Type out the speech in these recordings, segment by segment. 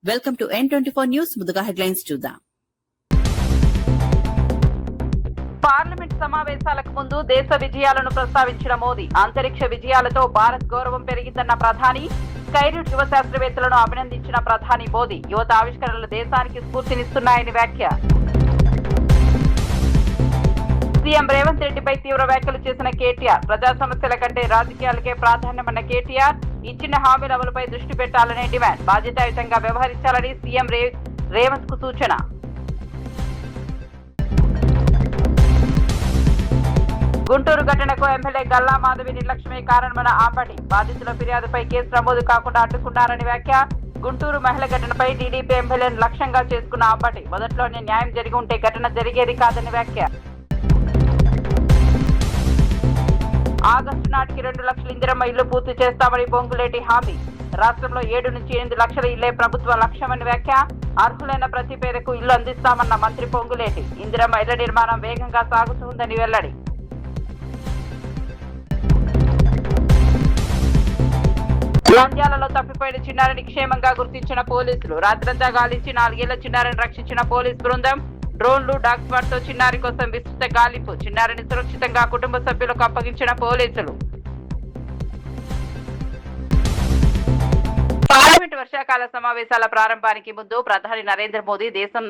Welcome to N24 news. ముందుగా headlines చూద్దాం. Parliament సమావేశాలకు ముందు దేశ విజయాలను ప్రస్తావించిన మోదీ, అంతరిక్ష విజయాలతో భారత్ గౌరవం పెరిగిందన్న ప్రధాని. స్కైరూట్ యువ శాస్త్రవేత్తలను అభినందించిన ప్రధాని మోదీ, యువత ఆవిష్కరణలు దేశానికి స్ఫూర్తినిస్తున్నాయని వ్యాఖ్య. సీఎం రేవంత్ రెడ్డిపై తీవ్ర వ్యాఖ్యలు చేసిన కేటీఆర్, ప్రజా సమస్యల కంటే రాజకీయాలకే ప్రాధాన్యమన్న కేటీఆర్, ఇచ్చిన హామీల అమలుపై దృష్టి పెట్టాలనే డిమాండ్. బాధ్యతాయుతంగా వ్యవహరించాలని సీఎం రేవంత్ కు సూచన. గుంటూరు ఘటనకు ఎమ్మెల్యే గల్లా మాధవి నిర్లక్ష్యమే కారణమన్న ఆంబటి, బాధితుల ఫిర్యాదుపై కేసు నమోదు కాకుండా అడ్డుకున్నారని వ్యాఖ్య. గుంటూరు మహిళ ఘటనపై టీడీపీ ఎమ్మెల్యేను లక్ష్యంగా చేసుకున్న ఆంబటి, మొదట్లోనే న్యాయం జరిగి ఉంటే ఘటన జరిగేది కాదని వ్యాఖ్య. ఆగస్టు నాటికి 2 లక్షల ఇందిరమ్మ ఇళ్లు పూర్తి చేస్తామని పొంగులేటి హామీ. రాష్ట్రంలో 7 నుంచి 8 లక్షల ఇళ్లే ప్రభుత్వ లక్ష్యమని వ్యాఖ్య. అర్హులైన ప్రతి పేదకు ఇల్లు అందిస్తామన్న మంత్రి పొంగులేటి, ఇందిరమ్మ ఇళ్ల నిర్మాణం వేగంగా సాగుతుందని వెల్లడి. నంద్యాలలో తప్పిపోయిన చిన్నారిని క్షేమంగా గుర్తించిన పోలీసులు. రాత్రంతా గాలించి 4 ఏళ్ల చిన్నారిని రక్షించిన పోలీస్ బృందం. డ్రోన్లు, డాగ్ స్క్వాడ్ తో చిన్నారి కోసం విస్తృత గాలింపు. చిన్నారిని సురక్షితంగా కుటుంబ సభ్యులకు అప్పగించిన పోలీసులు. పార్లమెంట్ వర్షాకాల సమావేశాల ప్రారంభానికి ముందు ప్రధాని నరేంద్ర మోదీ దేశం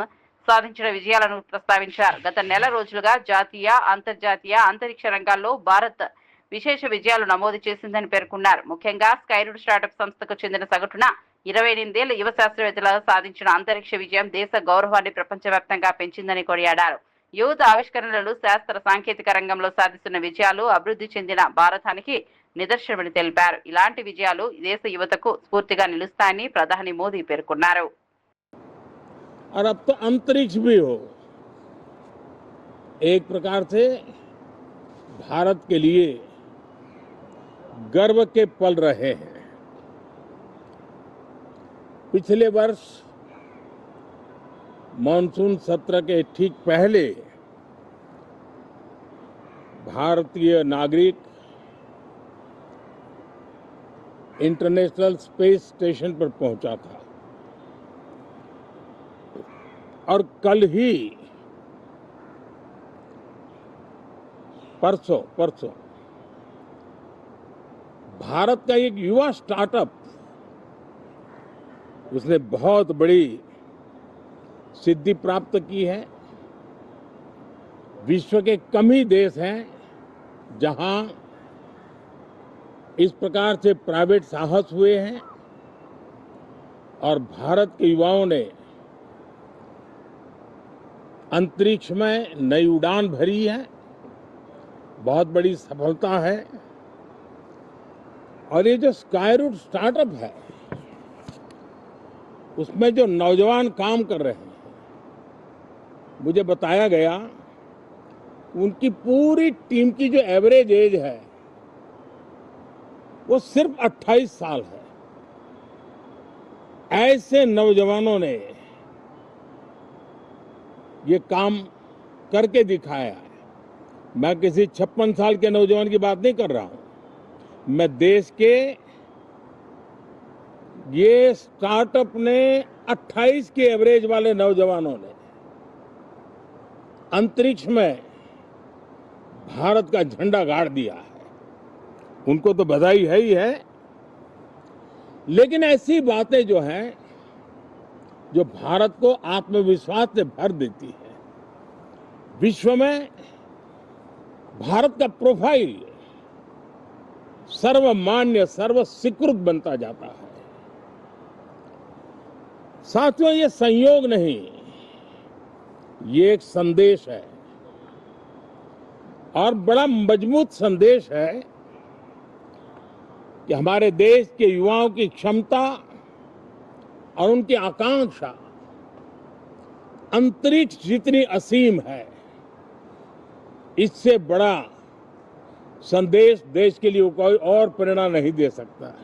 సాధించిన విజయాలను ప్రస్తావించారు. గత నెల రోజులుగా జాతీయ, అంతర్జాతీయ అంతరిక్ష రంగాల్లో భారత్ విశేష విజయాలు నమోదు చేసిందని పేర్కొన్నారు. ముఖ్యంగా స్కైరూట్ స్టార్టప్ సంస్థకు చెందిన సగటున 28 ఏళ్ల యువ శాస్త్రవేత్తల సాధించిన అంతరిక్ష విజయం దేశ గౌరవాన్ని ప్రపంచవ్యాప్తంగా పెంచిందని కొనియాడారు. యువత ఆవిష్కరణలు, శాస్త్ర సాంకేతిక రంగంలో సాధిస్తున్న విజయాలు అభివృద్ధి చెందిన భారతానికి నిదర్శనమని తెలిపారు. ఇలాంటి విజయాలు దేశ యువతకు స్ఫూర్తిగా నిలుస్తాయని ప్రధాని మోదీ పేర్కొన్నారు. और अब तो अंतरिक्ष भी हो, एक प्रकार से भारत के लिए गर्व के पल रहे हैं। पिछले वर्ष मानसून सत्र के ठीक पहले भारतीय नागरिक इंटरनेशनल स्पेस स्टेशन पर पहुंचा था और कल ही परसों भारत का एक युवा स्टार्टअप, उसने बहुत बड़ी सिद्धि प्राप्त की है। विश्व के कम ही देश हैं जहां इस प्रकार से प्राइवेट साहस हुए हैं और भारत के युवाओं ने अंतरिक्ष में नई उड़ान भरी है। बहुत बड़ी सफलता है। और ये जो स्काईरूट स्टार्टअप है, उसमें जो नौजवान काम कर रहे हैं, मुझे बताया गया उनकी पूरी टीम की जो एवरेज एज है वो सिर्फ 28 साल है। ऐसे नौजवानों ने ये काम करके दिखाया है। मैं किसी 56 साल के नौजवान की बात नहीं कर रहा हूं, मैं देश के ये स्टार्टअप ने 28 के एवरेज वाले नौजवानों ने अंतरिक्ष में भारत का झंडा गाड़ दिया है। उनको तो बधाई है ही है, लेकिन ऐसी बातें जो हैं जो भारत को आत्मविश्वास से भर देती है। विश्व में भारत का प्रोफाइल सर्वमान्य, सर्वस्वीकृत बनता जाता है। साथियों, ये संयोग नहीं, ये एक संदेश है और बड़ा मजबूत संदेश है कि हमारे देश के युवाओं की क्षमता और उनकी आकांक्षा अंतरिक्ष जितनी असीम है, इससे बड़ा संदेश देश के लिए कोई और प्रेरणा नहीं दे सकता है।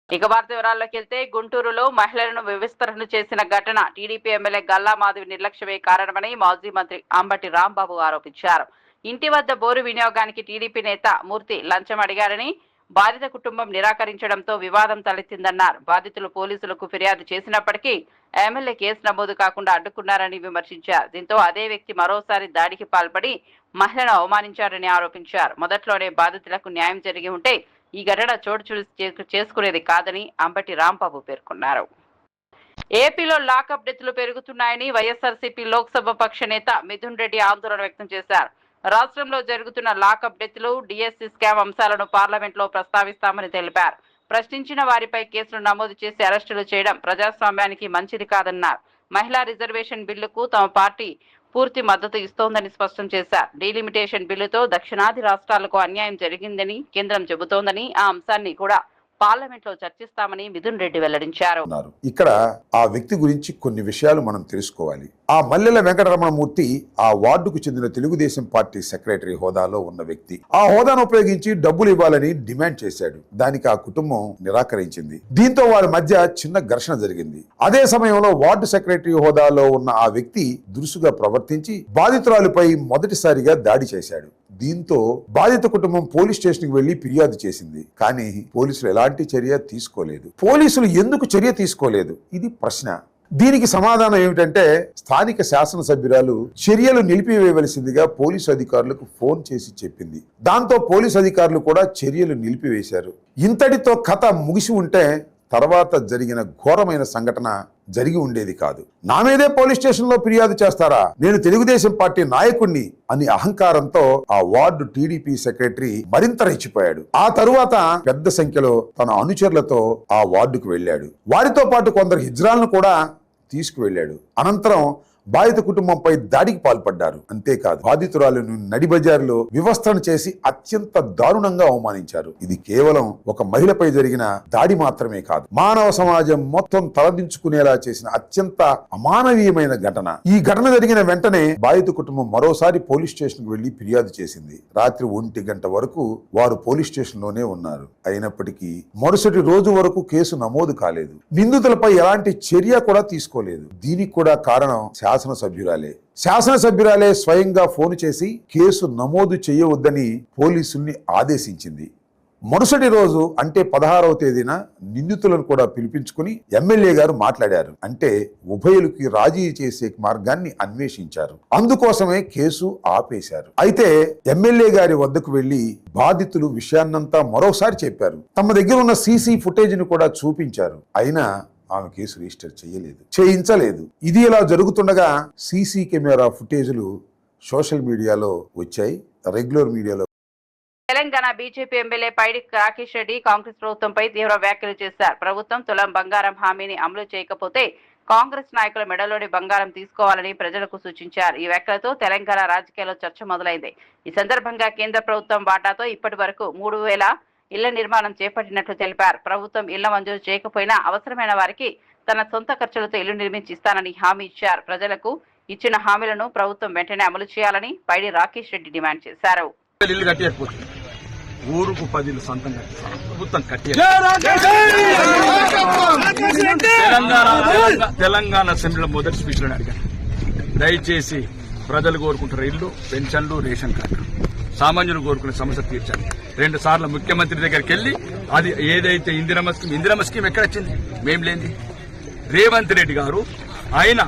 ఇక వార్త వివరాల్లోకి వెళ్తే, గుంటూరులో మహిళలను వివస్త్రను చేసిన ఘటన టీడీపీ ఎమ్మెల్యే గల్లా మాధవి నిర్లక్ష్యమే కారణమని మాజీ మంత్రి అంబటి రాంబాబు ఆరోపించారు. ఇంటి వద్ద బోరు వినియోగానికి టీడీపీ నేత మూర్తి లంచం అడిగారని, బాధిత కుటుంబం నిరాకరించడంతో వివాదం తలెత్తిందన్నారు. బాధితులు పోలీసులకు ఫిర్యాదు చేసినప్పటికీ ఎమ్మెల్యే కేసు నమోదు కాకుండా అడ్డుకున్నారని విమర్శించారు. దీంతో అదే వ్యక్తి మరోసారి దాడికి పాల్పడి మహిళను అవమానించారని ఆరోపించారు. మొదట్లోనే బాధితులకు న్యాయం జరిగి ఉంటే ఈ ఘటన చోటు చేసుకునేది కాదని అంబటి రాంబాబు పేర్కొన్నారు. ఏపీలో లాకప్ డెత్లు పెరుగుతున్నాయని వైఎస్ఆర్సీపీ లోక్సభ పక్ష నేత మిథున్ రెడ్డి ఆందోళన వ్యక్తం చేశారు. రాష్ట్రంలో జరుగుతున్న లాకప్ డెత్లు, డిఎస్సీ స్కామ్ అంశాలను పార్లమెంట్లో ప్రస్తావిస్తామని తెలిపారు. ప్రశ్నించిన వారిపై కేసులు నమోదు చేసి అరెస్టులు చేయడం ప్రజాస్వామ్యానికి మంచిది కాదన్నారు. మహిళా రిజర్వేషన్ బిల్లుకు తమ పార్టీ పూర్తి మద్దతు ఇస్తోందని స్పష్టం చేశారు. డీలిమిటేషన్ బిల్లుతో దక్షిణాది రాష్ట్రాలకు అన్యాయం జరిగిందని కేంద్రం చెబుతోందని ఆ అంశాన్ని కూడా పార్లమెంట్ లో చర్చిస్తామని మిథున్ రెడ్డి వెల్లడించారు. ఇక్కడ ఆ వ్యక్తి గురించి కొన్ని విషయాలు మనం తెలుసుకోవాలి. ఆ మల్లెల వెంకటరమణమూర్తి ఆ వార్డుకు చెందిన తెలుగుదేశం పార్టీ సెక్రటరీ హోదాలో ఉన్న వ్యక్తి. ఆ హోదాను ఉపయోగించి డబ్బులు ఇవ్వాలని డిమాండ్ చేశాడు. దానికి ఆ కుటుంబం నిరాకరించింది. దీంతో వారి మధ్య చిన్న ఘర్షణ జరిగింది. అదే సమయంలో వార్డు సెక్రటరీ హోదాలో ఉన్న ఆ వ్యక్తి దురుసుగా ప్రవర్తించి బాధితురాలిపై మొదటిసారిగా దాడి చేశాడు. దీంతో బాధిత కుటుంబం పోలీస్ స్టేషన్ కి వెళ్లి ఫిర్యాదు చేసింది. కానీ పోలీసులు ఎలాంటి చర్య తీసుకోలేదు. పోలీసులు ఎందుకు చర్య తీసుకోలేదు? ఇది ప్రశ్న. దీనికి సమాధానం ఏమిటంటే స్థానిక శాసనసభ్యురాలు చర్యలు నిలిపివేయవలసిందిగా పోలీసు అధికారులకు ఫోన్ చేసి చెప్పింది. దాంతో పోలీసు అధికారులు కూడా చర్యలు నిలిపివేశారు. ఇంతటితో కథ ముగిసి ఉంటే తర్వాత జరిగిన ఘోరమైన సంఘటన జరిగి ఉండేది కాదు. నా మీదే పోలీస్ స్టేషన్ లో ఫిర్యాదు చేస్తారా, నేను తెలుగుదేశం పార్టీ నాయకుడిని అని అహంకారంతో ఆ వార్డు టీడీపీ సెక్రటరీ మరింత రెచ్చిపోయాడు. ఆ తరువాత పెద్ద సంఖ్యలో తన అనుచరులతో ఆ వార్డుకు వెళ్ళాడు. వారితో పాటు కొందరు హిజ్రాలను కూడా తీసుకువెళ్ళాడు. అనంతరం బాధిత కుటుంబంపై దాడికి పాల్పడ్డారు. అంతేకాదు బాధితురాలను నడిబజారులో వివస్త్రణ చేసి అత్యంత దారుణంగా అవమానించారు. ఇది కేవలం ఒక మహిళపై జరిగిన దాడి మాత్రమే కాదు, మానవ సమాజం మొత్తం తలదించుకునేలా చేసిన అత్యంత అమానవీయమైన ఘటన. ఈ ఘటన జరిగిన వెంటనే బాధిత కుటుంబం మరోసారి పోలీస్ స్టేషన్ కు వెళ్లి ఫిర్యాదు చేసింది. రాత్రి 1 గంట వరకు వారు పోలీస్ స్టేషన్ లోనే ఉన్నారు. అయినప్పటికీ మరుసటి రోజు వరకు కేసు నమోదు కాలేదు. నిందితులపై ఎలాంటి చర్య కూడా తీసుకోలేదు. దీనికి కూడా కారణం శాసనసభ్యురాలే స్వయంగా ఫోన్ చేసి కేసు నమోదు చేయవద్దని పోలీసుల్ని ఆదేశించింది. మరుసటి రోజు అంటే 16వ తేదీన నిందితులను కూడా పిలిపించుకుని ఎమ్మెల్యే గారు మాట్లాడారు. అంటే ఉభయులకి రాజీ చేసే మార్గాన్ని అన్వేషించారు. అందుకోసమే కేసు ఆపేశారు. అయితే ఎమ్మెల్యే గారి వద్దకు వెళ్లి బాధితులు విషయాన్నంతా మరోసారి చెప్పారు. తమ దగ్గర ఉన్న సీసీ ఫుటేజ్ ను కూడా చూపించారు. అయినా ఆమె కేసు రిజిస్టర్ చేయించలేదు. ఇది ఇలా జరుగుతుండగా సీసీ కెమెరా ఫుటేజ్లు సోషల్ మీడియాలో వచ్చాయి. రెగ్యులర్ మీడియాలో తెలంగాణ బీజేపీ ఎమ్మెల్యే పైడి రాకేష్ రెడ్డి కాంగ్రెస్ ప్రభుత్వంపై తీవ్ర వ్యాఖ్యలు చేశారు. ప్రభుత్వం తులం బంగారం హామీని అమలు చేయకపోతే కాంగ్రెస్ నాయకుల మెడలోని బంగారం తీసుకోవాలని ప్రజలకు సూచించారు. ఈ వ్యాఖ్యలతో తెలంగాణ రాజకీయాల్లో చర్చ మొదలైంది. ఈ సందర్భంగా కేంద్ర ప్రభుత్వం వాటాతో ఇప్పటి వరకు 3000 ఇళ్ల నిర్మాణం చేపట్టినట్లు తెలిపారు. ప్రభుత్వం ఇళ్ల మంజూరు చేయకపోయినా అవసరమైన వారికి తన సొంత ఖర్చులతో ఇల్లు నిర్మించి ఇస్తానని హామీ ఇచ్చారు. ప్రజలకు ఇచ్చిన హామీలను ప్రభుత్వం వెంటనే అమలు చేయాలని పైడి రాకేష్ రెడ్డి డిమాండ్ చేశారు. ఊరుకు 10 సొంతం ప్రభుత్వం తెలంగాణ అసెంబ్లీలో మొదటి స్పీచ్లో అడిగాను, దయచేసి ప్రజలు కోరుకుంటారు ఇల్లు, పెన్షన్లు, రేషన్ కార్డు, సామాన్యులు కోరుకునే సమస్య తీర్చాలి. 2 సార్లు ముఖ్యమంత్రి దగ్గరికి వెళ్లి అది ఏదైతే ఇందిరమ్మ స్కీమ్ ఎక్కడ వచ్చింది? మేం లేని రేవంత్ రెడ్డి గారు ఆయన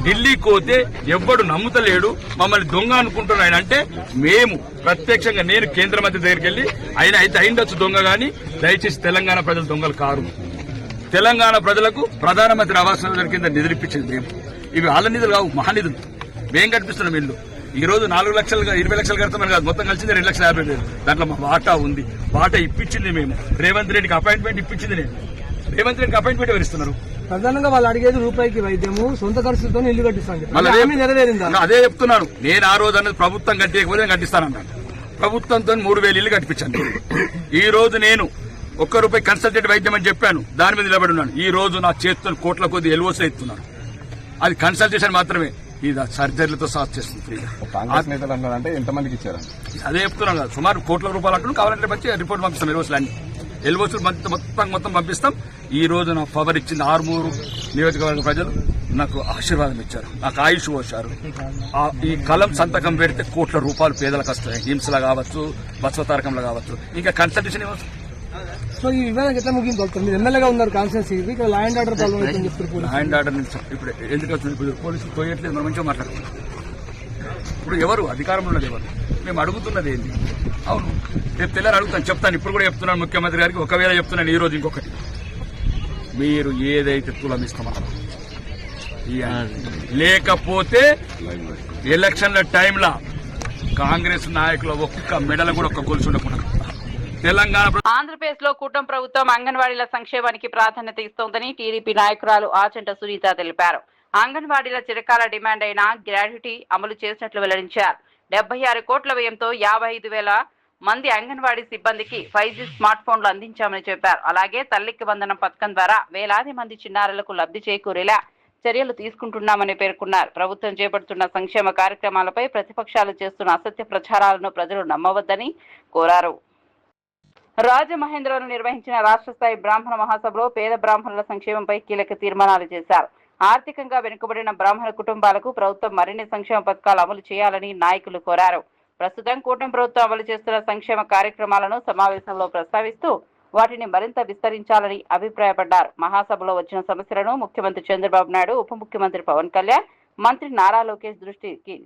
ఢిల్లీకి పోతే ఎవ్వడు నమ్ముతలేడు, మమ్మల్ని దొంగ అనుకుంటున్నాడు. ఆయన అంటే మేము ప్రత్యక్షంగా నేను కేంద్ర మంత్రి దగ్గరికి వెళ్లి ఆయన అయితే అయిండొచ్చు దొంగ, గాని దయచేసి తెలంగాణ ప్రజలు దొంగలు కారు. తెలంగాణ ప్రజలకు ప్రధానమంత్రి ఆవాస్ యోజన కింద నిధులు ఇప్పించింది మేము. ఇవి వాళ్ళ నిధులు కావు, మహానిధులు. మేం కట్టిస్తున్నాం ఇల్లు. ఈ రోజు 4 లక్షలు 20 లక్షలు కడతామని కాదు, మొత్తం కలిసింది 2,50,000. దాంట్లో మా వాటా ఉంది. వాటా ఇప్పించింది మేము. రేవంత్ రెడ్డికి అపాయింట్మెంట్ ఇప్పించింది నేను. రేవంత్ రెడ్డికి అపాయింట్మెంట్ ఎవరిస్తున్నారు? ప్రధానంగా వాళ్ళు అడిగేది రూపాయికి వైద్యము, సొంత ఖర్చులతో ఇల్లు కట్టిస్తాను. నెరవేరిందా? అదే చెప్తున్నాను. నేను ఆ రోజు అన్నది ప్రభుత్వం కట్టేయకపోతే కట్టిస్తానన్నాను. ప్రభుత్వంతో 3,000 ఇల్లు కట్టించాను. ఈ రోజు నేను ₹1 కన్సల్టెంట్ వైద్యం అని చెప్పాను, దాని మీద నిలబడి ఉన్నాను. ఈ రోజు నా చేతుల్లో కోట్ల కొద్ది ఎల్ఓసీ ఇస్తున్నాను. అది కన్సల్టేషన్ మాత్రమే, ఇది సర్జరీలతో సాల్వ్ చేస్తుంది. కాంగ్రెస్ నేతలు అన్నారంటే ఎంతమందికి ఇచ్చారండి? అదే చెప్తున్నాను కదా, సుమారు ₹1 కోట్ల అంటున్నాను. కావాలంటే మంచి రిపోర్ట్ పంపిస్తాం. ఎల్ఓసీలు అన్ని ఎల్ఓసీలు మొత్తం పంపిస్తాం. ఈ రోజు నాకు పవర్ ఇచ్చింది 6 నియోజకవర్గ ప్రజలు నాకు ఆశీర్వాదం ఇచ్చారు, నాకు ఆయుష్ పోశారు. ఈ కలం సంతకం పెడితే ₹1 కోట్ల పేదలకు వస్తాయి. హింసలా కావచ్చు, బస్వతారకంలో కావచ్చు. ఇంకా కన్సల్టేషన్ ఇవ్వచ్చు. సో ఈ వివాదం ఎట్లా ముగింపు మీరు ఎమ్మెల్యేగా ఉన్నారు కాన్స్టిట్యూన్సీ ఇక్కడ లా అండ్ ఆర్డర్ ప్రాబ్లం అవుతుందని చెప్తారు. హ్యాండ్ ఆర్డర్ నుంచి ఇప్పుడు ఎందుకు వస్తుంది? ఇప్పుడు పోలీసులు పోయట్లేదు, మనం మంచిగా మాట్లాడుతున్నాం. ఇప్పుడు ఎవరు అధికారంలో ఉన్నది ఎవరు? మేము అడుగుతున్నది ఏంటి? అవును, రేపు తెల్లారి అడుగుతాను, చెప్తాను. ఇప్పుడు కూడా చెప్తున్నాను ముఖ్యమంత్రి గారికి. ఒకవేళ చెప్తున్నాను ఈ రోజు ఇంకొకటి, మీరు ఏదైతే తులమిస్తామన్నారు లేకపోతే ఎలక్షన్ల టైంలో కాంగ్రెస్ నాయకుల ఒక్క మెడలు కూడా ఒక్క గొలుసు ఉండకుండా తెలంగాణ. ఆంధ్రప్రదేశ్ లో కూటమి ప్రభుత్వం అంగన్వాడీల సంక్షేమానికి ప్రాధాన్యత ఇస్తోందని టీడీపీ నాయకురాలు ఆచంట సునీత తెలిపారు. అంగన్వాడీల చిరకాల డిమాండ్ అయిన గ్రాడ్యుటీ అమలు చేసినట్లు వెల్లడించారు. 76 కోట్ల వ్యయంతో 55,000 మంది అంగన్వాడీ సిబ్బందికి 5G స్మార్ట్ ఫోన్లు అందించామని చెప్పారు. అలాగే తల్లికి వందనం పథకం ద్వారా వేలాది మంది చిన్నారులకు లబ్ధి చేకూరేలా చర్యలు తీసుకుంటున్నామని పేర్కొన్నారు. ప్రభుత్వం చేపడుతున్న సంక్షేమ కార్యక్రమాలపై ప్రతిపక్షాలు చేస్తున్న అసత్య ప్రచారాలను ప్రజలు నమ్మవద్దని కోరారు. రాజమహేంద్రలో నిర్వహించిన రాష్ట్ర స్థాయి బ్రాహ్మణ మహాసభలో పేద బ్రాహ్మణుల సంక్షేమంపై కీలక తీర్మానాలు చేశారు. ఆర్థికంగా వెనుకబడిన బ్రాహ్మణ కుటుంబాలకు ప్రభుత్వం మరిన్ని సంక్షేమ పథకాలు అమలు చేయాలని నాయకులు కోరారు. ప్రస్తుతం కూటమి ప్రభుత్వం అమలు చేస్తున్న సంక్షేమ కార్యక్రమాలను సమావేశంలో ప్రస్తావిస్తూ వాటిని మరింత విస్తరించాలని అభిప్రాయపడ్డారు. మహాసభలో వచ్చిన సమస్యలను ముఖ్యమంత్రి చంద్రబాబు నాయుడు, ఉప ముఖ్యమంత్రి పవన్ కళ్యాణ్, మంత్రి నారా లోకేష్ దృష్టికి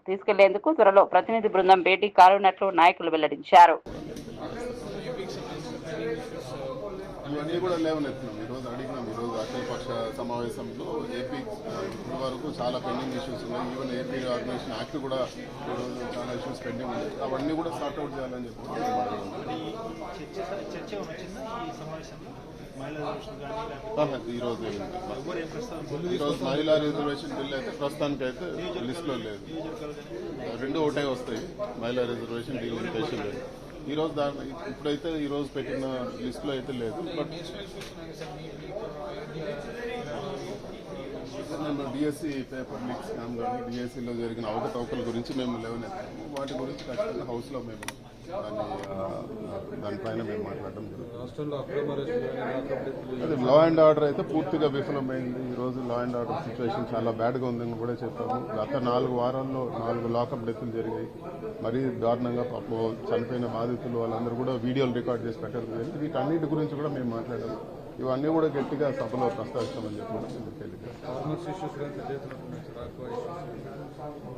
తీసుకెళ్లేందుకు త్వరలో ప్రతినిధి బృందం భేటీ కానున్నట్లు నాయకులు వెల్లడించారు. ఇవన్నీ కూడా లేవనెత్తున్నాం. ఈరోజు అడిగినాం. ఈరోజు అఖిలపక్ష సమావేశంలో ఏపీ ఇప్పటి వరకు చాలా పెండింగ్ ఇష్యూస్ ఉన్నాయి. ఈవెన్ ఏపీ ఆర్గనైజేషన్ యాక్ట్ కూడా ఈరోజు చాలా ఇష్యూస్ పెండింగ్ ఉన్నాయి. అవన్నీ కూడా సార్ట్అవుట్ చేయాలని చెప్పి ఈరోజు మహిళా రిజర్వేషన్ బిల్ అయితే ప్రస్తుతానికి అయితే లిస్టులో లేదు. రెండు ఒకటే వస్తాయి, మహిళా రిజర్వేషన్ డీలిమిటేషన్ లేదు. ఈరోజు ఇప్పుడైతే ఈరోజు పెట్టిన లిస్టులో అయితే లేదు. బట్ మేము డిఎస్సి పేపర్ లీక్ స్కామ్ కానీ డిఎస్సిలో జరిగిన అవకతవకల గురించి మేము లేవనెత్తాము. వాటి గురించి ఖచ్చితంగా హౌస్లో మేము దానిపైన మేము మాట్లాడడం జరుగుతుంది. అదే లా అండ్ ఆర్డర్ అయితే పూర్తిగా విఫలమైంది. ఈరోజు లా అండ్ ఆర్డర్ సిచ్యువేషన్ చాలా బ్యాడ్గా ఉందని కూడా చెప్పాము. గత 4 వారాల్లో 4 లాకప్ డెత్లు జరిగాయి. మరీ దారుణంగా పాపం చనిపోయిన బాధితులు వాళ్ళందరూ కూడా వీడియోలు రికార్డ్ చేసి పెట్టడం జరిగింది. వీటన్నిటి గురించి కూడా మేము మాట్లాడాము. ఇవన్నీ కూడా గట్టిగా సభలో ప్రస్తావిస్తామని చెప్పి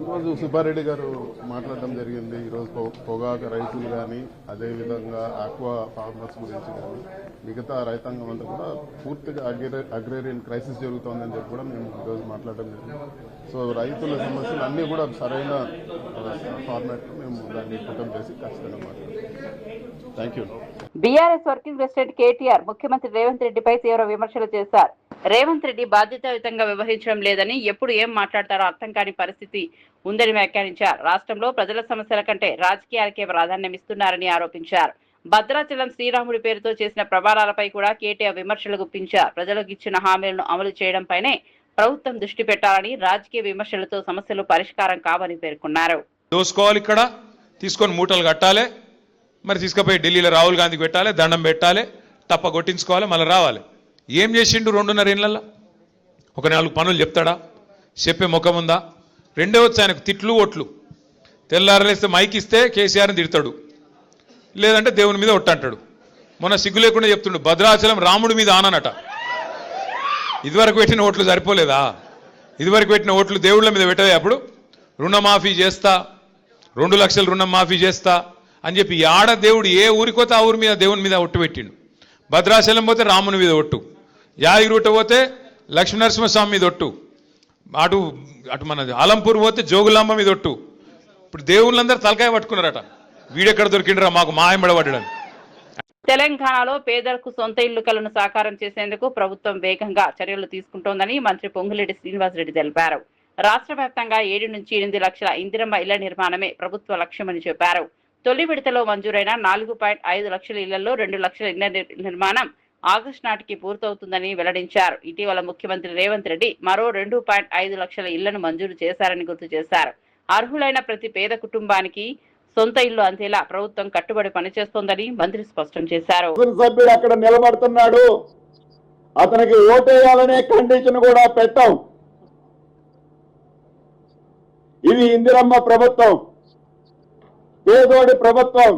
ఈరోజు సుబ్బారెడ్డి గారు మాట్లాడడం జరిగింది. ఈరోజు పొగాకు రైతులు కానీ, అదేవిధంగా ఆక్వా ఫార్మర్స్ గురించి కానీ, మిగతా రైతాంగం అంతా కూడా పూర్తిగా అగ్రేరియన్ క్రైసిస్ జరుగుతోందని చెప్పి కూడా మేము ఈరోజు మాట్లాడడం జరిగింది. సో రైతుల సమస్యలు అన్నీ కూడా సరైన ఫార్మాట్లో మేము దాన్ని కుటుంబం చేసి ఖచ్చితంగా మాట్లాడతాం. Thank you. BRS working president KTR ముఖ్యమంత్రి రేవంత్ రెడ్డిపై తీవ్ర విమర్శలు చేశారు. రేవంత్ రెడ్డి బాధ్యతాయుతంగా వ్యవహరించడం లేదని, ఎప్పుడు ఏం మాట్లాడతారో అర్థం కాని పరిస్థితి ఉందని వ్యాఖ్యానించారు. రాష్ట్రంలో ప్రజల సమస్యల కంటే రాజకీయాలకే ప్రాధాన్యమిస్తున్నారని ఆరోపించారు. భద్రాచలం శ్రీరాముడి పేరుతో చేసిన ప్రమాణాలపై కూడా కేటీఆర్ విమర్శలు గుప్పించారు. ప్రజలకు ఇచ్చిన హామీలను అమలు చేయడంపైనే ప్రభుత్వం దృష్టి పెట్టాలని, రాజకీయ విమర్శలతో సమస్యలు పరిష్కారం కావని పేర్కొన్నారు. దోసుకోవాలి, ఇక్కడ తీసుకొని మూటలు కట్టాలి, మరి తీసుకుపోయి ఢిల్లీలో రాహుల్ గాంధీకి పెట్టాలి, దండం పెట్టాలి, తప్ప కొట్టించుకోవాలి, మళ్ళీ రావాలి. ఏం చేసిండు 2.5 ఏళ్లలో? ఒక 4 పనులు చెప్తాడా? చెప్పే ముఖం ఉందా? రెండే వచ్చి ఆయనకు తిట్లు ఒట్లు. తెల్లారలేస్తే మైక్ ఇస్తే కేసీఆర్ని తిడతాడు, లేదంటే దేవుని మీద ఒట్టంటాడు. మొన్న సిగ్గు లేకుండా చెప్తుండు భద్రాచలం రాముడి మీద ఆననట. ఇదివరకు పెట్టిన ఓట్లు సరిపోలేదా? ఇదివరకు పెట్టిన ఓట్లు దేవుళ్ళ మీద పెట్టలే. అప్పుడు రుణమాఫీ చేస్తా, 2 లక్షల రుణం మాఫీ చేస్తా అని చెప్పి ఆడ దేవుడు ఏ ఊరికోతే ఆ ఊరి మీద దేవుని మీద ఒట్టు పెట్టిండు. భద్రాచలం పోతే రాముని మీద ఒట్టు, యాదగిరిగుట్ట పోతే లక్ష్మీనరసింహస్వామి మీద ఒట్టు, అటు అటు మన ఆలంపూర్ పోతే జోగులాంబ మీద ఒట్టు. ఇప్పుడు దేవుళ్ళందరూ తలకాయ పట్టుకున్నారట. వీడెక్కడ దొరికిండ్రా మాకు మాయమడబడ్డాడు. తెలంగాణలో పేదలకు సొంత ఇల్లు కలను సాకారం చేసేందుకు ప్రభుత్వం వేగంగా చర్యలు తీసుకుంటోందని మంత్రి పొంగులేటి శ్రీనివాసరెడ్డి తెలిపారు. రాష్ట్ర వ్యాప్తంగా 7 నుంచి 8 లక్షల ఇందిరమ్మ ఇళ్ల నిర్మాణమే ప్రభుత్వ లక్ష్యమని చెప్పారు. తొలి విడతలో మంజూరైన 4.5 లక్షల ఇళ్లలో 2 లక్షల ఇళ్ల నిర్మాణం ఆగస్టు నాటికి పూర్తవుతుందని వెల్లడించారు. ఇటీవల ముఖ్యమంత్రి రేవంత్ రెడ్డి మరో 2.5 లక్షల ఇళ్లను మంజూరు చేశారని గుర్తు చేశారు. అర్హులైన ప్రతి పేద కుటుంబానికి సొంత ఇల్లు అందేలా ప్రభుత్వం కట్టుబడి పనిచేస్తోందని మంత్రి స్పష్టం చేశారు. సభ్యుడు అక్కడ నిలబడుతున్నాడు, అతనికి ఓటేయాలనే కండిషన్ కూడా పెట్టాం. ఇది ఇందిరమ్మ ప్రభుత్వం, పేదోడి ప్రభుత్వం.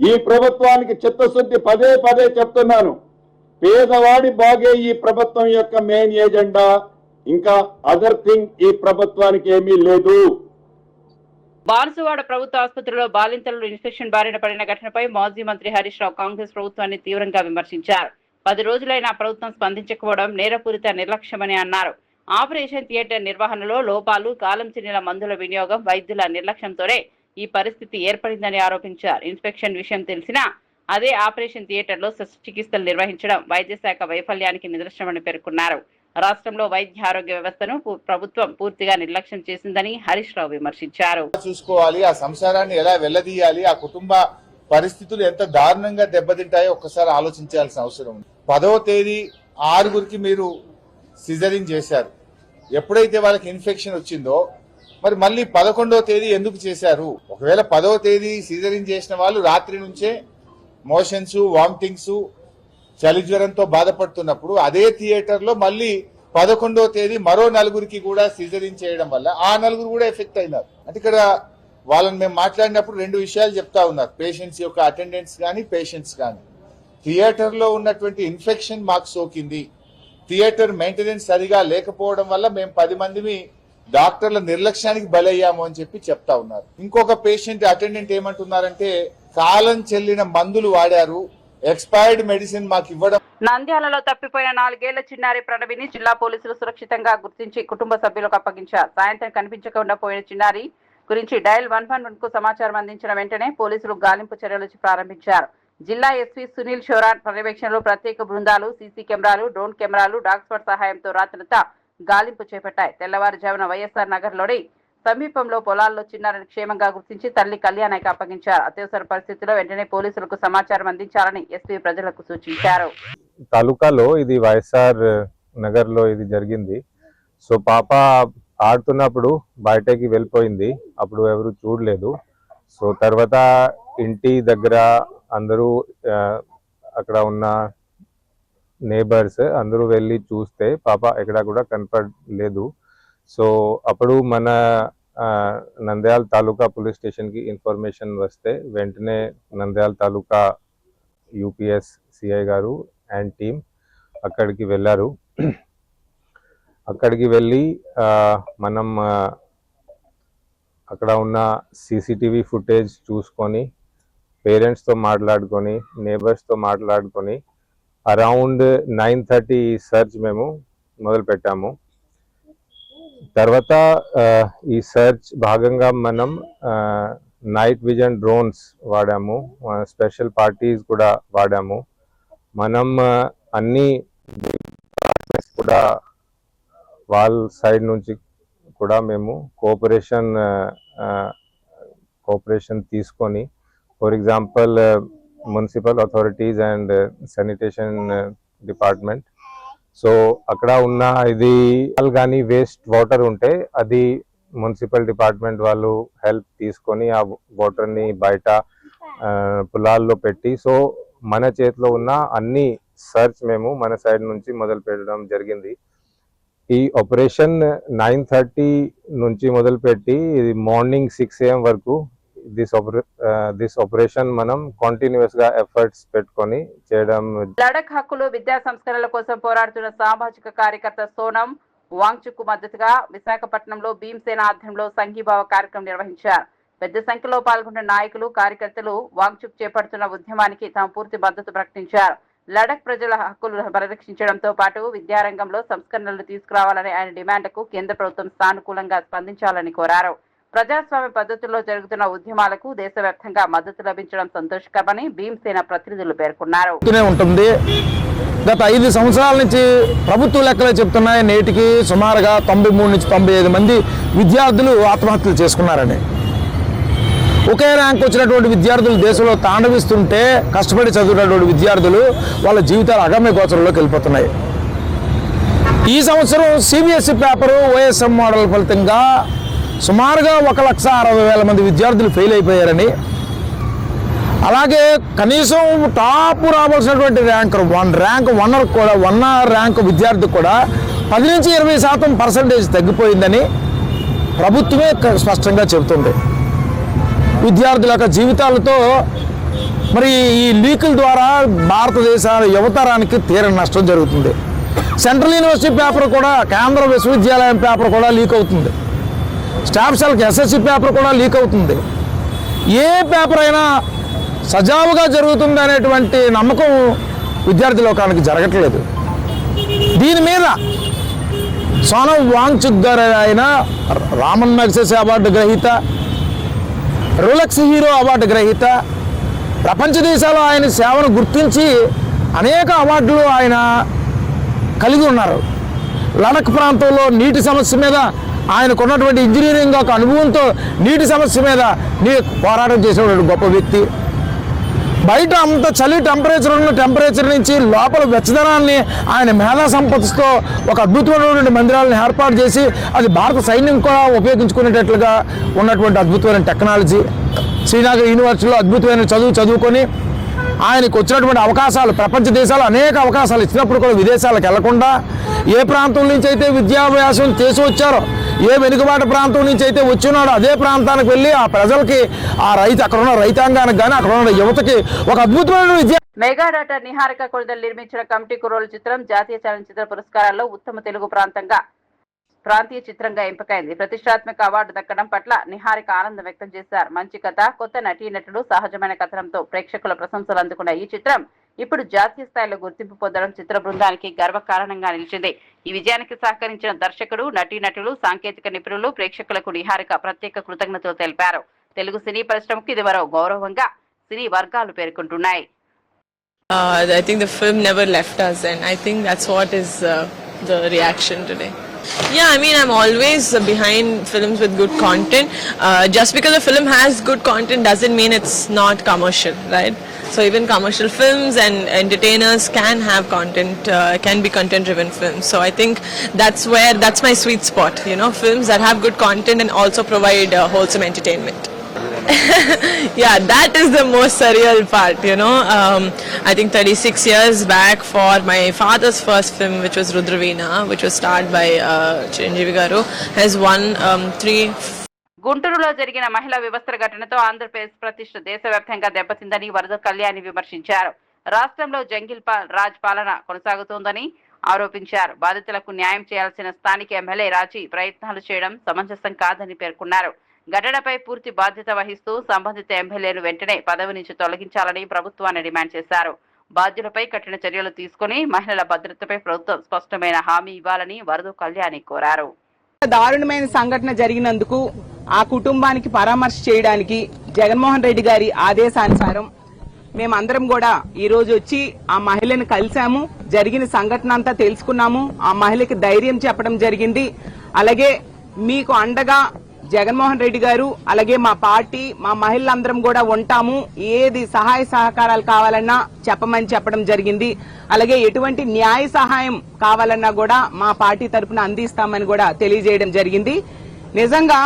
ఈ ప్రభుత్వానికి చిత్తశుద్ధి పదే పదే చెప్తున్నాను. పేదవాడి బాగే ఈ ప్రభుత్వం యొక్క మెయిన్ ఎజెండా. ఇంకా అదర్ థింగ్ ఈ ప్రభుత్వానికి ఏమీ లేదు. బాన్సువాడ ప్రభుత్వ ఆసుపత్రిలో బాలింతలు ఇన్ఫెక్షన్ బారిన పడిన ఘటనపై మాజీ మంత్రి హరీష్ రావు కాంగ్రెస్ ప్రభుత్వాన్ని తీవ్రంగా విమర్శించారు. 10 రోజులైనా ప్రభుత్వం స్పందించకపోవడం నేరపూరిత నిర్లక్ష్యమని అన్నారు. ఆపరేషన్ థియేటర్ నిర్వహణలో లోపాలు, కాలం చెల్లిన మందుల వినియోగం, వైద్యుల నిర్లక్ష్యంతోనే ఈ పరిస్థితి ఏర్పడిందని ఆరోపించారు. ఇన్ఫెక్షన్ విషయం తెలిసినా అదే ఆపరేషన్ థియేటర్లో శస్త్రచికిత్సలు నిర్వహించడం వైద్య శాఖ వైఫల్యానికి నిదర్శనమని పేర్కొన్నారు. రాష్ట్రంలో వైద్య ఆరోగ్య వ్యవస్థను ప్రభుత్వం పూర్తిగా నిర్లక్ష్యం చేసిందని హరీష్ రావు విమర్శించారు. చూసుకోవాలి, ఆ సంసారాన్ని ఎలా వెళ్లదీయాలి, ఆ కుటుంబ పరిస్థితులు ఎంత దారుణంగా దెబ్బతింటాయో ఒక్కసారి ఆలోచించాల్సిన అవసరం ఉంది. 10వ తేదీ 6గురికి మీరు సిజరింగ్ చేశారు. ఎప్పుడైతే వాళ్ళకి ఇన్ఫెక్షన్ వచ్చిందో మరి మళ్ళీ 11వ తేదీ ఎందుకు చేశారు? ఒకవేళ 10వ తేదీ సిజరింగ్ చేసిన వాళ్ళు రాత్రి నుంచే మోషన్స్, వామిటింగ్స్, చలి జ్వరంతో బాధపడుతున్నప్పుడు అదే థియేటర్ లో మళ్ళీ 11వ తేదీ మరో 4గురికి కూడా సిజరింగ్ చేయడం వల్ల ఆ 4గురు కూడా ఎఫెక్ట్ అయినారు. అంటే ఇక్కడ వాళ్ళని మేము మాట్లాడినప్పుడు 2 విషయాలు చెప్తా ఉన్నారు. పేషెంట్స్ యొక్క అటెండెంట్స్ కానీ పేషెంట్స్ కానీ థియేటర్ లో ఉన్నటువంటి ఇన్ఫెక్షన్ మాకు సోకింది. థియేటర్ మెయింటెనెన్స్ సరిగా లేకపోవడం వల్ల మేము 10 మందిని డాక్టర్ల నిర్లక్ష్యానికి బలయ్యాము అని చెప్పి చెప్తా ఉన్నారు. ఇంకొక పేషెంట్ అటెండెంట్ ఏమంటున్నారంటే కాలం చెల్లిన మందులు వాడారు, ఎక్స్పైర్డ్ మెడిసిన్ మాకు ఇవ్వడం. నంద్యాలలో తప్పిపోయిన 4 ఏళ్ల చిన్నారి ప్రణవిని జిల్లా పోలీసులు సురక్షితంగా గుర్తించి కుటుంబ సభ్యులకు అప్పగించారు. సాయంత్రం కనిపించకుండా పోయిన చిన్నారి గురించి డయల్ 111 కు సమాచారం అందించిన వెంటనే పోలీసులు గాలింపు చర్యలు ప్రారంభించారు. జిల్లా ఎస్పీ సునీల్ షోరాన్ పర్యవేక్షణలో ప్రత్యేక బృందాలు, సీసీ కెమెరాలు, డ్రోన్ కెమెరాలు, డాగ్ స్క్వాడ్ సహాయంతో రాత్రంతా గాలింపు చేపట్టాయి. తెల్లవారుజామున వైఎస్ఆర్ నగర్లోని సమీపంలో పొలాల్లో చిన్నారిని క్షేమంగా గుర్తించి తల్లి కళ్యాణానికి అప్పగించారు. అత్యవసర పరిస్థితుల్లో వెంటనే పోలీసులకు సమాచారం అందించాలని ఎస్పీ ప్రజలకు సూచించారు. తాలూకాలో ఇది వైఎస్ఆర్ నగర్ లో ఇది జరిగింది. సో పాప ఆడుతున్నప్పుడు బయటకి వెళ్ళిపోయింది. అప్పుడు ఎవరు చూడలేదు. సో తర్వాత ఇంటి దగ్గర అందరూ అక్కడ ఉన్న నేబర్స్ అందరూ వెళ్ళి చూస్తే పాప ఎక్కడ కూడా కనపడలేదు. సో అప్పుడు మన నంద్యాల తాలూకా పోలీస్ స్టేషన్కి ఇన్ఫర్మేషన్ వస్తే వెంటనే నంద్యాల తాలూకా యూపీఎస్ సిఐ గారు అండ్ టీమ్ అక్కడికి వెళ్ళారు. అక్కడికి వెళ్ళి మనం అక్కడ ఉన్న సీసీటీవీ ఫుటేజ్ చూసుకొని పేరెంట్స్తో మాట్లాడుకొని నేబర్స్తో మాట్లాడుకొని అరౌండ్ 9:30 సర్చ్ మేము మొదలు పెట్టాము. తర్వాత ఈ సర్చ్ భాగంగా మనం నైట్ విజన్ డ్రోన్స్ వాడాము, స్పెషల్ పార్టీస్ కూడా వాడాము. మనం అన్ని కూడా వాళ్ళ సైడ్ నుంచి కూడా మేము కోఆపరేషన్ తీసుకొని, for example municipal authorities and sanitation department. So అక్కడ ఉన్న ఇది కానీ వేస్ట్ వాటర్ ఉంటే అది మున్సిపల్ డిపార్ట్మెంట్ వాళ్ళు హెల్ప్ తీసుకొని ఆ వాటర్ని బయట పొలాల్లో పెట్టి, సో మన చేతిలో ఉన్న అన్ని సర్చ్ మేము మన సైడ్ నుంచి మొదలు పెట్టడం జరిగింది. ఈ ఆపరేషన్ 9:30 నుంచి మొదలుపెట్టి ఇది మార్నింగ్ 6 AM వరకు దిస్ ఆపరేషన్ మనం కంటిన్యూస్ గా ఎఫర్ట్స్ పెట్టుకొని చేయడం. లడఖ్ హక్కులు, విద్యా సంస్కరణల కోసం పోరాడుతున్న సామాజిక కార్యకర్త సోనం వాంగ్చుక్ మద్దతుగా విశాఖపట్నంలో భీమసేన ఆధ్వర్యంలో సంఘీభావ కార్యక్రమం నిర్వహించారు. పెద్ద సంఖ్యలో పాల్గొన్న నాయకులు, కార్యకర్తలు వాంగ్చుక్ చేపడుతున్న ఉద్యమానికి తమ పూర్తి మద్దతు ప్రకటించారు. లడఖ్ ప్రజల హక్కులు పరిరక్షించడంతో పాటు విద్యారంగంలో సంస్కరణలు తీసుకురావాలని ఆయన డిమాండ్లకు కేంద్ర ప్రభుత్వం సానుకూలంగా స్పందించాలని కోరారు. ప్రజాస్వామ్య పద్ధతుల్లో జరుగుతున్న ఉద్యమాలకు దేశవ్యాప్తంగా మద్దతు లభించడం సంతోషకరమని భీమసేన ప్రతినిధులు పేర్కొన్నారు. ఉంటుంది గత 5 సంవత్సరాల నుంచి ప్రభుత్వ లెక్కలు చెప్తున్నాయి. నేటికి సుమారుగా 93 నుంచి 95 మంది విద్యార్థులు ఆత్మహత్యలు చేసుకున్నారని. ఒకే ర్యాంక్ వచ్చినటువంటి విద్యార్థులు దేశంలో తాండవిస్తుంటే కష్టపడి చదువుతున్నటువంటి విద్యార్థులు వాళ్ళ జీవితాలు అగమ్య గోచరంలోకి వెళ్ళిపోతున్నాయి. ఈ సంవత్సరం సిబిఎస్ఈ పేపరు ఓఎస్ఎం మోడల్ ఫలితంగా సుమారుగా 1,60,000 మంది విద్యార్థులు ఫెయిల్ అయిపోయారని, అలాగే కనీసం టాప్ రావాల్సినటువంటి ర్యాంకర్ వన్ ర్యాంక్ విద్యార్థి కూడా 10 నుంచి 20% తగ్గిపోయిందని ప్రభుత్వమే స్పష్టంగా చెబుతుంది. విద్యార్థుల యొక్క జీవితాలతో మరి ఈ లీకుల ద్వారా భారతదేశ యువతరానికి తీరని నష్టం జరుగుతుంది. సెంట్రల్ యూనివర్సిటీ పేపర్ కూడా, కేంద్ర విశ్వవిద్యాలయం పేపర్ కూడా లీక్ అవుతుంది. స్టాఫ్ సెల్కి ఎస్ఎస్సి పేపర్ కూడా లీక్ అవుతుంది. ఏ పేపర్ అయినా సజావుగా జరుగుతుంది అనేటువంటి నమ్మకం విద్యార్థి లోకానికి జరగట్లేదు. దీని మీద సోనం వాంగ్చుక్ గారు అయిన రామన్ మ్యాగ్సెస్ అవార్డు గ్రహీత, రోలెక్స్ హీరో అవార్డు గ్రహీత, ప్రపంచ దేశాల్లో ఆయన సేవను గుర్తించి అనేక అవార్డులు ఆయన కలిగి ఉన్నారు. లడఖ్ ప్రాంతంలో నీటి సమస్య మీద ఆయనకున్నటువంటి ఇంజనీరింగ్ ఒక అనుభవంతో నీటి సమస్య మీద పోరాటం చేసేవాడు గొప్ప వ్యక్తి. బయట అంత చలి టెంపరేచర్ ఉన్న టెంపరేచర్ నుంచి లోపల వెచ్చదనాన్ని ఆయన మేధా సంపత్తితో ఒక అద్భుతమైనటువంటి మందిరాలను ఏర్పాటు చేసి అది భారత సైన్యం కూడా ఉపయోగించుకునేటట్లుగా ఉన్నటువంటి అద్భుతమైన టెక్నాలజీ. శ్రీనగర్ యూనివర్సిటీలో అద్భుతమైన చదువుకొని ఆయనకు వచ్చినటువంటి అవకాశాలు, ప్రపంచ దేశాలు అనేక అవకాశాలు ఇచ్చినప్పుడు కూడా విదేశాలకు వెళ్లకుండా ఏ ప్రాంతం నుంచి అయితే విద్యాభ్యాసం చేసి వచ్చారో, ఏ వెనుకబాటు ప్రాంతం నుంచి అయితే వచ్చినాడో అదే ప్రాంతానికి వెళ్ళి ఆ ప్రజలకి, ఆ అక్కడ ఉన్న రైతాంగానికి కానీ అక్కడ ఉన్న యువతకి ఒక అద్భుతమైన విద్య. మెగా డాటర్ నిహారిక కొణిదెలు నిర్మించిన కమిటీ కుర్రోలు చిత్రం జాతీయ చలనచిత్ర పురస్కారాల్లో ఉత్తమ తెలుగు ప్రాంతీయ చిత్రంగా ఎంపికైంది. ప్రతిష్టాత్మక అవార్డు దక్కడం పట్ల నిహారిక ఆనందం వ్యక్తం చేశారు. మంచి కథ, కొత్త నటీనటులు, సహజమైన కథనంతో ప్రేక్షకుల ప్రశంసలు అందుకున్న ఈ చిత్రం ఇప్పుడు జాతీయ స్థాయిలో గుర్తింపు పొందడం చిత్ర బృందానికి గర్వకారణంగా నిలిచింది. ఈ విజయానికి సహకరించిన దర్శకుడు, నటీనటులు, సాంకేతిక నిపుణులు, ప్రేక్షకులకు నిహారిక ప్రత్యేక కృతజ్ఞతలు తెలిపారు. తెలుగు సినీ పరిశ్రమకు ఇది మరో గౌరవంగా సినీ వర్గాలు పేర్కొంటున్నాయి. I think the film never left us, and I think that's what is the reaction today. Yeah, I mean, I'm always behind films with good content. Just because a film has good content doesn't mean it's not commercial, right? So even commercial films and entertainers can have content, can be content-driven films. So I think that's my sweet spot, you know, films that have good content and also provide wholesome entertainment. Yeah, that is the most surreal part, you know. I think 36 years back for my father's first film, which was Rudraveena, which was starred by Chiranjeevi Garu, has won 3. గుంటూరులో జరిగిన మహిళా వ్యవస్థల ఘటనతో ఆంధ్రప్రదేశ్ ప్రతిష్ఠ దేశవ్యాప్తంగా దెబ్బతిందని వరద కళ్యాణి విమర్శించారు. రాష్ట్రంలో జంగిల్ రాజ్ పాలన కొనసాగుతోందని ఆరోపించారు. బాధితులకు న్యాయం చేయాల్సిన స్థానిక ఎమ్మెల్యే రాజీ ప్రయత్నాలు చేయడం సమంజసం కాదని పేర్కొన్నారు. ఘటనపై పూర్తి బాధ్యత వహిస్తూ సంబంధిత ఎమ్మెల్యేను వెంటనే పదవి నుంచి తొలగించాలని ప్రభుత్వాన్ని డిమాండ్ చేశారు. బాధ్యులపై కఠిన చర్యలు తీసుకుని మహిళల భద్రతపై ప్రభుత్వం స్పష్టమైన హామీ ఇవ్వాలని వరద కళ్యాణి కోరారు. దారుణమైన సంఘటన జరిగినందుకు ఆ కుటుంబానికి పరామర్శ చేయడానికి జగన్మోహన్ రెడ్డి గారి ఆదేశానుసారం మేమందరం కూడా ఈ రోజు వచ్చి ఆ మహిళను కలిశాము. జరిగిన సంఘటన అంతా తెలుసుకున్నాము. ఆ మహిళకి ధైర్యం చెప్పడం జరిగింది. అలాగే మీకు అండగా జగన్మోహన్ రెడ్డి గారు, అలాగే మా పార్టీ, మా మహిళలందరం కూడా ఉంటాము. ఏది సహాయ సహకారాలు కావాలన్నా చెప్పడం జరిగింది. అలాగే ఎటువంటి న్యాయ సహాయం కావాలన్నా కూడా మా పార్టీ తరఫున అందిస్తామని కూడా తెలియజేయడం జరిగింది. నిజంగా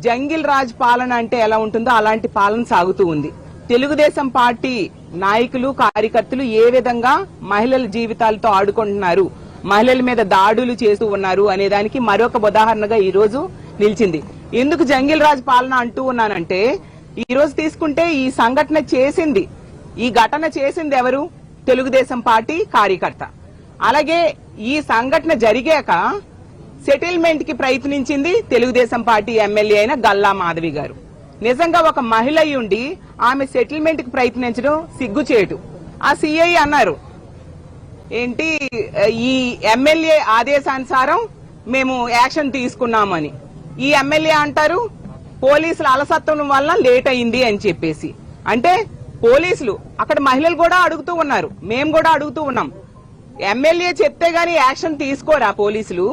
జంగిల్ రాజ్ పాలన అంటే ఎలా ఉంటుందో అలాంటి పాలన సాగుతూ ఉంది. తెలుగుదేశం పార్టీ నాయకులు, కార్యకర్తలు ఏ విధంగా మహిళల జీవితాలతో ఆడుకుంటున్నారు, మహిళల మీద దాడులు చేస్తూ ఉన్నారు అనే దానికి మరొక ఉదాహరణగా ఈ రోజు నిలిచింది. ఎందుకు జంగిల్ రాజ్ పాలన అంటూ ఉన్నానంటే, ఈ రోజు తీసుకుంటే ఈ సంఘటన చేసింది, ఈ ఘటన చేసింది ఎవరు? తెలుగుదేశం పార్టీ కార్యకర్త. అలాగే ఈ సంఘటన జరిగాక సెటిల్మెంట్ కి ప్రయత్నించింది తెలుగుదేశం పార్టీ ఎమ్మెల్యే అయిన గల్లా మాధవి గారు. నిజంగా ఒక మహిళ ఉండి ఆమె సెటిల్మెంట్ కి ప్రయత్నించడం సిగ్గుచేటు. ఆ సిఐ అన్నారు ఏంటి, ఈ ఎమ్మెల్యే ఆదేశానుసారం మేము యాక్షన్ తీసుకున్నామని. ఈ ఎమ్మెల్యే అంటారు పోలీసుల అలసత్వం వల్ల లేట్ అయింది అని చెప్పేసి. అంటే పోలీసులు అక్కడ మహిళలు కూడా అడుగుతూ ఉన్నారు, మేము కూడా అడుగుతూ ఉన్నాం, ఎమ్మెల్యే చెప్తే గానీ యాక్షన్ తీసుకోరా పోలీసులు?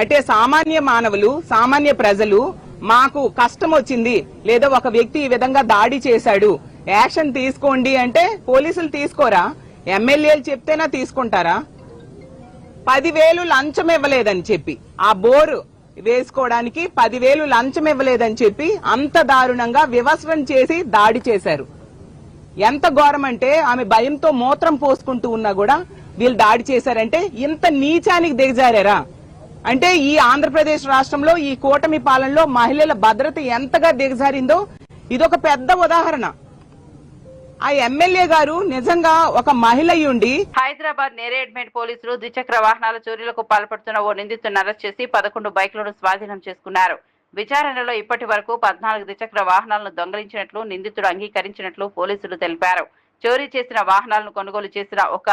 అంటే సామాన్య మానవులు, సామాన్య ప్రజలు మాకు కష్టం వచ్చింది లేదా ఒక వ్యక్తి ఈ విధంగా దాడి చేశాడు, యాక్షన్ తీసుకోండి అంటే పోలీసులు తీసుకోరా? ఎమ్మెల్యేలు చెప్తేనా తీసుకుంటారా? 10,000 లంచం ఇవ్వలేదని చెప్పి, ఆ బోరు వేసుకోవడానికి 10,000 లంచం ఇవ్వలేదని చెప్పి అంత దారుణంగా వివస్వం చేసి దాడి చేశారు. ఎంత ఘోరం అంటే ఆమె భయంతో మూత్రం పోసుకుంటూ ఉన్నా కూడా వీళ్ళు దాడి చేశారంటే ఇంత నీచానికి దిగజారా? అంటే ఈ ఆంధ్రప్రదేశ్ రాష్ట్రంలో ఈ కూటమి పాలనలో మహిళల భద్రత ఎంతగా దిగజారిందో ఇదొక పెద్ద ఉదాహరణ. ఆ ఎమ్మెల్యే గారు నిజంగా ఒక మహిళ అయ్యుండి హైదరాబాద్ నేరేడ్మెట్ పోలీసులు ద్విచక్ర వాహనాల చోరీలకు పాల్పడుతున్న ఓ నిందితుడిని అరెస్ట్ చేసి 11 బైకులను స్వాధీనం చేసుకున్నారు. విచారణలో ఇప్పటి వరకు 14 ద్విచక్ర వాహనాలను దొంగిలించినట్లు నిందితుడు అంగీకరించినట్లు పోలీసులు తెలిపారు. చోరీ చేసిన వాహనాలను కొనుగోలు చేసిన ఒక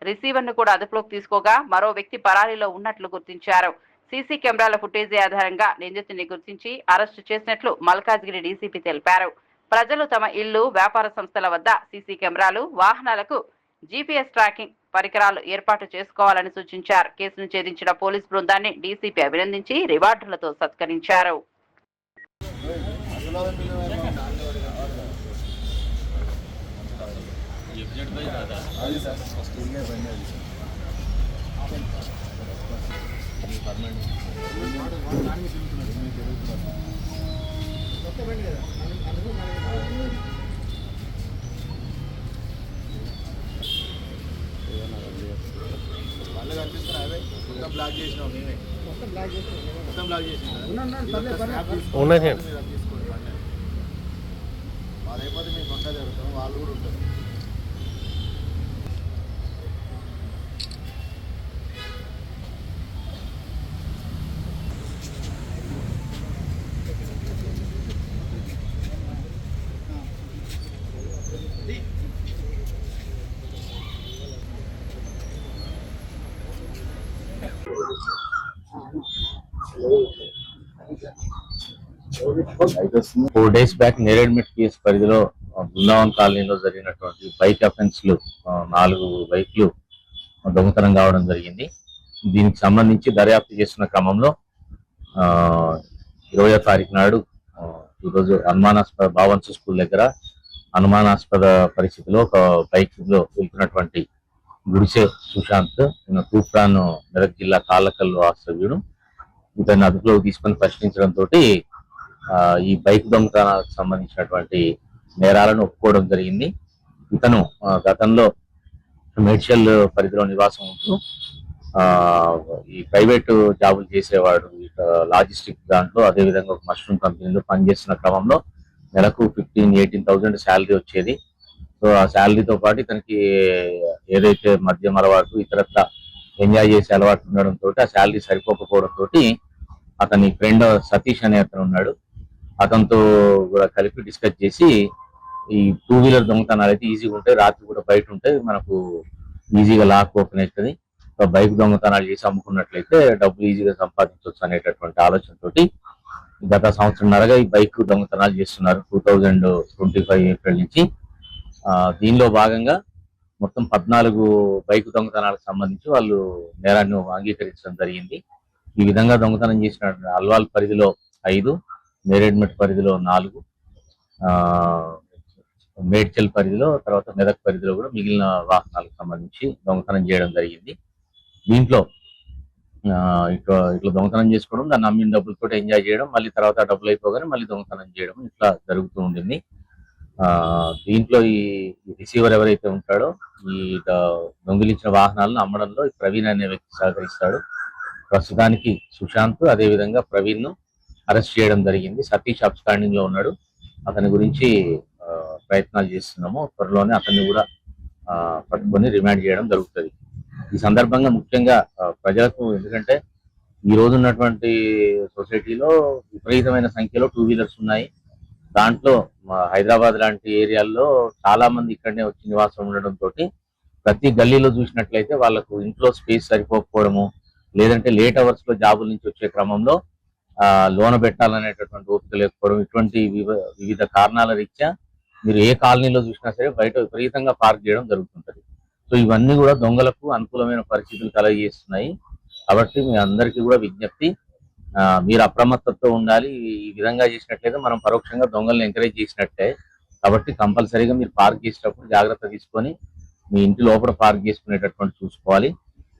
రిసీవర్ ను కూడా అదుపులోకి తీసుకోగా మరో వ్యక్తి పరారీలో ఉన్నట్లు గుర్తించారు. సీసీ కెమెరాల ఫుటేజీ ఆధారంగా నిందితుడిని గుర్తించి అరెస్టు చేసినట్లు మల్కాజ్గిరి డీసీపీ తెలిపారు. ప్రజలు తమ ఇళ్లు, వ్యాపార సంస్థల వద్ద సీసీ కెమెరాలు, వాహనాలకు జీపీఎస్ ట్రాకింగ్ పరికరాలు ఏర్పాటు చేసుకోవాలని సూచించారు. కేసును ఛేదించిన పోలీస్ బృందాన్ని డీసీపీ అభినందించి రివార్డులతో సత్కరించారు. Four days back, Neredmet case పరిధిలో బృందావన్ కాలనీలో జరిగినటువంటి బైక్ అఫెన్స్ లు 4 బైక్లు దొంగతనం కావడం జరిగింది. దీనికి సంబంధించి దర్యాప్తు చేస్తున్న క్రమంలో 20వ తారీఖు నాడు ఈరోజు అనుమానాస్పద భావన్స్ స్కూల్ దగ్గర అనుమానాస్పద పరిస్థితిలో ఒక బైక్ లో వెళ్తున్నటువంటి గుడిసె సుశాంత్ తూప్రాన్ మెదక్ జిల్లా కాళ్ళకల్లు వాస్తవ్యుడు ఇతన్ని అదుపులోకి తీసుకొని ప్రశ్నించడంతో ఈ బైక్ దొంగతనాలకు సంబంధించినటువంటి నేరాలను ఒప్పుకోవడం జరిగింది. ఇతను గతంలో మేడ్చల్ పరిధిలో నివాసం ఉంటూ ఈ ప్రైవేట్ జాబులు చేసేవాడు. లాజిస్టిక్ దాంట్లో అదేవిధంగా ఒక మష్రూమ్ కంపెనీలో పనిచేస్తున్న క్రమంలో నెలకు 15,000-18,000 శాలరీ వచ్చేది. సో ఆ శాలరీతో పాటు ఇతనికి ఏదైతే మద్యం అలవాటు ఇతరత్ర ఎంజాయ్ చేసే అలవాటు ఉండడంతో ఆ శాలరీ సరిపోకపోవడంతో అతని ఫ్రెండ్ సతీష్ అనే అతను ఉన్నాడు. అతనితో కూడా కలిపి డిస్కస్ చేసి ఈ 2 వీలర్ దొంగతనాలు అయితే ఈజీగా ఉంటాయి, రాత్రి కూడా బయట ఉంటాయి, మనకు ఈజీగా లాక్ ఓపెన్ అవుతుంది, బైక్ దొంగతనాలు చేసి అమ్ముకున్నట్లయితే డబ్బులు ఈజీగా సంపాదించవచ్చు అనేటటువంటి ఆలోచనతోటి గత సంవత్సరంన్నరగా ఈ బైక్ దొంగతనాలు చేస్తున్నారు 2025 ఏప్రిల్ నుంచి. దీనిలో భాగంగా మొత్తం 14 బైక్ దొంగతనాలకు సంబంధించి వాళ్ళు నేరాన్ని అంగీకరించడం జరిగింది. ఈ విధంగా దొంగతనం చేసిన అల్వాల్ పరిధిలో 5, నేరేడ్మెట్ పరిధిలో 4, మేడ్చల్ పరిధిలో తర్వాత మెదక్ పరిధిలో కూడా మిగిలిన వాహనాలకు సంబంధించి దొంగతనం చేయడం జరిగింది. దీంట్లో ఇట్లా దొంగతనం చేసుకోవడం, దాన్ని అమ్మిన డబ్బులతో ఎంజాయ్ చేయడం, మళ్ళీ తర్వాత డబ్బులు అయిపోగానే మళ్ళీ దొంగతనం చేయడం ఇట్లా జరుగుతూ ఉండింది. దీంట్లో ఈ రిసీవర్ ఎవరైతే ఉంటాడో ఈ దొంగిలించిన వాహనాలను అమ్మడంలో ప్రవీణ్ అనే వ్యక్తి సహకరిస్తాడు. ప్రస్తుతానికి సుశాంత్ అదేవిధంగా ప్రవీణ్ ను అరెస్ట్ చేయడం జరిగింది. సతీష్ అబ్స్కాండింగ్ లో ఉన్నాడు. అతని గురించి ప్రయత్నాలు చేస్తున్నాము. త్వరలోనే అతన్ని కూడా పట్టుకొని రిమాండ్ చేయడం జరుగుతుంది. ఈ సందర్భంగా ముఖ్యంగా ప్రజలకు, ఎందుకంటే ఈ రోజు ఉన్నటువంటి సొసైటీలో విపరీతమైన సంఖ్యలో 2 వీలర్స్ ఉన్నాయి. దాంట్లో హైదరాబాద్ లాంటి ఏరియాల్లో చాలా మంది ఇక్కడనే వచ్చి నివాసం ఉండడంతో ప్రతి గల్లీలో చూసినట్లయితే వాళ్ళకు ఇంట్లో స్పేస్ సరిపోకపోవడము, లేదంటే లేట్ అవర్స్ లో జాబుల నుంచి వచ్చే క్రమంలో లోన పెట్టాలనేటటువంటి ఓపిక లేకపోవడం, ఇటువంటి వివిధ కారణాల రీత్యా మీరు ఏ కాలనీలో చూసినా సరే బయట విపరీతంగా పార్క్ చేయడం జరుగుతుంటది. సో ఇవన్నీ కూడా దొంగలకు అనుకూలమైన పరిస్థితులు కలగజేస్తున్నాయి. కాబట్టి మీ అందరికీ కూడా విజ్ఞప్తి, మీరు అప్రమత్తతో ఉండాలి. ఈ విధంగా చేసినట్లయితే మనం పరోక్షంగా దొంగలను ఎంకరేజ్ చేసినట్టే. కాబట్టి కంపల్సరీగా మీరు పార్క్ చేసేటప్పుడు జాగ్రత్త తీసుకొని మీ ఇంటి లోపల పార్క్ చేసుకునేటటువంటి చూసుకోవాలి.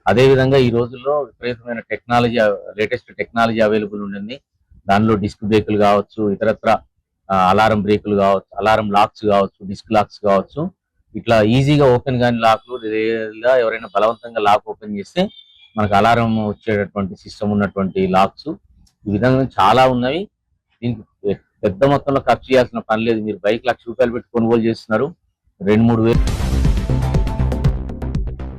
అదేవిధంగా ఈ రోజుల్లో విపరీతమైన టెక్నాలజీ, లేటెస్ట్ టెక్నాలజీ అవైలబుల్ ఉంటుంది. దానిలో డిస్క్ బ్రేకులు కావచ్చు, ఇతరత్ర అలారం బ్రేకులు కావచ్చు, అలారం లాక్స్ కావచ్చు, డిస్క్ లాక్స్ కావచ్చు, ఇట్లా ఈజీగా ఓపెన్ కాని లాక్లు, లేదా ఎవరైనా బలవంతంగా లాక్ ఓపెన్ చేస్తే మనకు అలారం వచ్చేటటువంటి సిస్టమ్ ఉన్నటువంటి లాక్స్ ఈ విధంగా చాలా ఉన్నవి. దీనికి పెద్ద మొత్తంలో ఖర్చు చేయాల్సిన పని లేదు. మీరు బైక్ 1,00,000 రూపాయలు పెట్టి కొనుగోలు చేస్తున్నారు, 2-3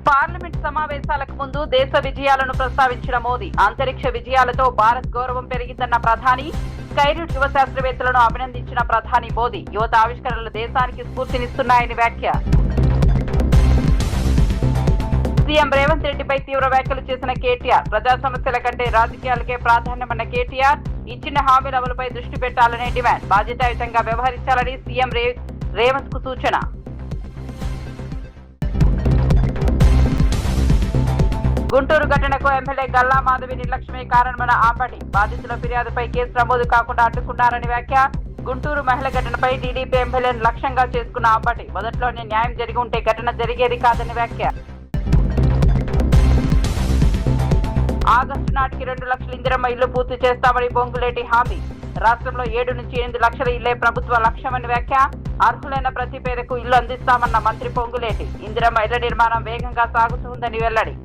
పార్లమెంట్ సమావేశాలకు ముందు దేశ విజయాలను ప్రస్తావించిన మోదీ, అంతరిక్ష విజయాలతో భారత్ గౌరవం పెరిగిందన్న ప్రధాని, స్కైరూట్ యువ శాస్త్రవేత్తలను అభినందించిన ప్రధాని మోదీ, యువత ఆవిష్కరణలు దేశానికి స్ఫూర్తినిస్తున్నాయని వ్యాఖ్య. సీఎం రేవంత్ రెడ్డిపై తీవ్ర వ్యాఖ్యలు చేసిన కేటీఆర్, ప్రజా సమస్యల కంటే రాజకీయాలకే ప్రాధాన్యమన్న కేటీఆర్, ఇచ్చిన హామీల అమలుపై దృష్టి పెట్టాలనే డిమాండ్, బాధ్యతాయుతంగా వ్యవహరించాలని సీఎం రేవంత్ కు సూచన. గుంటూరు ఘటనకు ఎమ్మెల్యే గల్లా మాధవి నిర్లక్ష్యమే కారణమన్న ఆంబటి, బాధితుల ఫిర్యాదుపై కేసు నమోదు కాకుండా అడ్డుకున్నారని వ్యాఖ్య. గుంటూరు మహిళ ఘటనపై టీడీపీ ఎమ్మెల్యేను లక్ష్యంగా చేసుకున్న ఆంబటి, మొదట్లోనే న్యాయం జరిగి ఉంటే ఘటన జరిగేది కాదని వ్యాఖ్య. ఆగస్టు నాటికి 2 లక్షల ఇందిరమ్మ ఇల్లు పూర్తి చేస్తామని పొంగులేటి హామీ, రాష్ట్రంలో 7 నుంచి 8 లక్షల ఇళ్లే ప్రభుత్వ లక్ష్యమని వ్యాఖ్య. అర్హులైన ప్రతి పేదకు ఇల్లు అందిస్తామన్న మంత్రి పొంగులేటి, ఇందిరమ్మ ఇళ్ల నిర్మాణం వేగంగా సాగుతుందని వెల్లడి.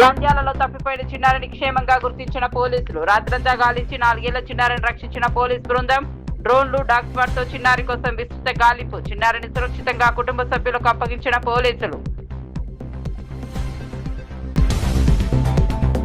నంద్యాలలో తప్పిపోయిన చిన్నారిని క్షేమంగా గుర్తించిన పోలీసులు, రాత్రంతా గాలించి 4 ఏళ్ల చిన్నారిని రక్షించిన పోలీస్ బృందం, డ్రోన్లు డాగ్ స్క్వాడ్ తో చిన్నారి కోసం విస్తృత గాలింపు, చిన్నారిని సురక్షితంగా కుటుంబ సభ్యులకు అప్పగించిన పోలీసులు.